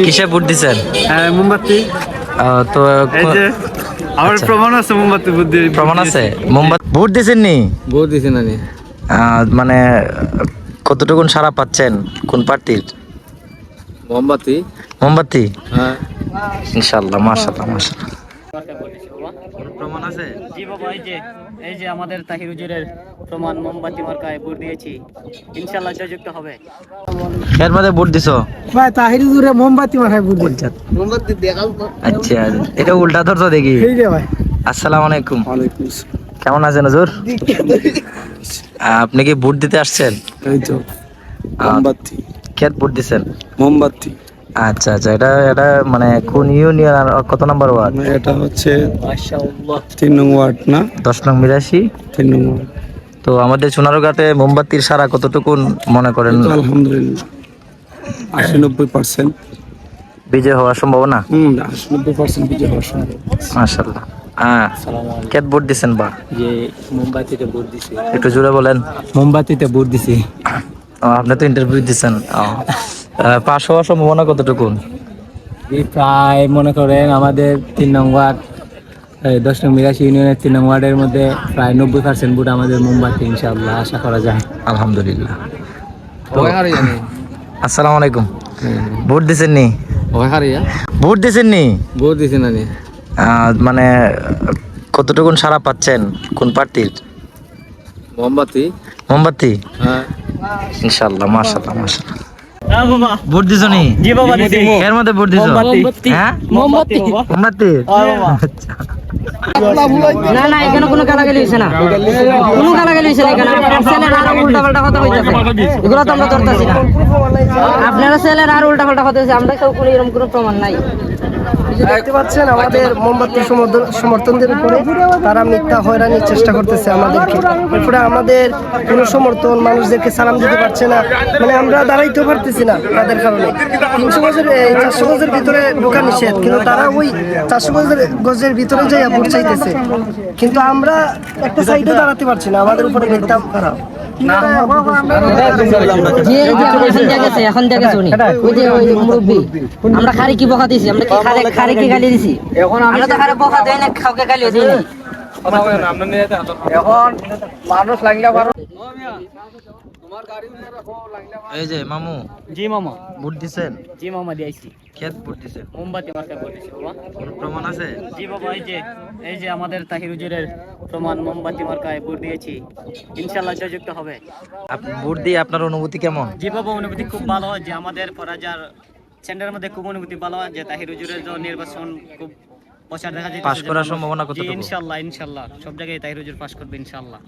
কিসে ভোট দিছেন? হ্যাঁ, মোমবাতি। তো এই যে আমার প্রমাণ আছে, মোমবাতি বুদ্ধি প্রমাণ আছে। মোমবাতি ভোট দিছেন নি? ভোট দিছি না নি। মানে কতটুকুন সাড়া পাচ্ছেন কোন প্রার্থীর? মোমবাতি। মোমবাতি, হ্যাঁ, ইনশাআল্লাহ, মাশাআল্লাহ মাশাআল্লাহ। প্রমাণ আছে? জি বাবা, এই যে আমাদের তাহির হুজুরের প্রমাণ, মোমবাতি মার্কায় ভোট দিয়েছি, ইনশাআল্লাহ জয়যুক্ত হবে। এর মধ্যে ভোট দিছো? ভাই তাহির হুজুরে মোমবাতি মাথায় ভোট দিচ্ছে। মোমবাতি দেখাও তো। আচ্ছা, এটা উল্টা ধরছো দেখি। এই যে ভাই, আসসালামু আলাইকুম। ওয়ালাইকুম আসসালাম। কেমন আছেন হুজুর? আপনি কি ভোট দিতে আসছেন? এই তো মোমবাতি। কে ভোট দিছেন? মোমবাতি। আচ্ছা আচ্ছা, এটা মানে কোন ইউনিয়ন আর কত নম্বর ওয়ার্ড? এটা হচ্ছে মাশাআল্লাহ 3 নং ওয়ার্ড না? 10 নং 82। 3 নং ওয়ার্ড। তো আমাদের সোনারগাঁতে মোমবাতির সারা কতটুকুন মনে করেন তো আলহামদুলিল্লাহ 80-90% বিজয় হওয়ার সম্ভাবনা? 80-90% বিজয় হওয়ার সম্ভব। মাশাআল্লাহ। কে ভোট দিছেন বা? যে মোমবাতিতে ভোট দিছি। একটু জোরে বলেন। মোমবাতিতে ভোট দিছি। আপনি তো ইন্টারভিউ দিচ্ছেন। পাস হওয়ার সম্ভাবনা কতটুকুন? প্রায় মনে করেন আমাদের 3 নং ওয়ার্ড, 10 নং 82 ইউনিয়নের 3 নং ওয়ার্ডের মধ্যে প্রায় 90% ভোট আমাদের মোমবাতি, ইনশাআল্লাহ আশা করা যায়। আলহামদুলিল্লাহ। ওই হারি জানি। আসসালামু আলাইকুম। ভোট দিছেন নি? ওই হারি ভোট দিছেন নি? ভোট দিছি না নি। মানে কতটুকুন সাড়া পাচ্ছেন কোন প্রার্থীর? মোমবাতি। মোমবাতি, হ্যাঁ, ইনশাআল্লাহ, মাশাআল্লাহ মাশাআল্লাহ। হ্যাঁ বাবা। ভোট দিছো নি? জি বাবা দিছি। এর মধ্যে ভোট দিছো? মোমবাতি। হ্যাঁ, মোমবাতি বাবা। মোমবাতি। হ্যাঁ বাবা। না না, এখানে কোনো গালাগালি হইছে না, কোনো গালাগালি হইছে না। এখানে আপনার ছেলের আর উল্টা পাল্টা কথা হইতেছে, এগুলো তো আমরা ধরতেছি না। আপনারা ছেলের আর উল্টা পাল্টা কথা হইছে, আমরা কেউ কোনো এরকম কোনো প্রমাণ নাই। দেখতে পাচ্ছেন আমাদের মোমবাতি সমর্থনদের উপরে তারা মিথ্যা হয়রানির চেষ্টা করতেছে আমাদেরকে। এরপরে আমাদের কোনো সমর্থন মানুষদেরকে সালাম দিতে পারছে না, মানে আমরা দাঁড়াইতেও পারতেছি না তাদের কারণে। 300 গজের 400 গজের ভিতরে ঢোকা নিষেধ, কিন্তু তারা ওই 400 গজের ভিতরে যাই ভোট চাইতেছে, কিন্তু আমরা একটা সাইডে দাঁড়াতে পারছি না। আমাদের উপরে মিথ্যা খারাপ। এখন দেখেছি উনি ওই যে ওই মুরব্বী, আমরা খারি কি বকা দিছি? আমরা কি খারে কি গালি দিছি? আমরা তো খারে বকা দেই না, কাউকে গালিও দিই না। এখন মানুষ লাগলে পারো। এই যে মামু, জি মামা। ভোট দিছেন? জি মামা দিয়েছি। কে ভোট দিছেন? মোমবাতি মার্কায় ভোট দিছি বাবা। কোন প্রমাণ আছে? জি বাবা, এই যে আমাদের তাহির হুজুরের প্রমাণ, মোমবাতি মার্কায় ভোট দিয়েছি, ইনশাআল্লাহ জয়যুক্ত হবে। আপনি ভোট দিয়ে আপনার অনুভূতি কেমন? জি বাবা, অনুভূতি খুব ভালো, যে আমাদের পরাজার সেন্টারের মধ্যে খুব অনুভূতি ভালো, যে তাহির হুজুরের যে নির্বাচন খুব প্রচার দেখা যায়। পাস করার সম্ভাবনা কতটুকু? ইনশাআল্লাহ সব জায়গায় তাহির হুজুর পাস করবে ইনশাআল্লাহ।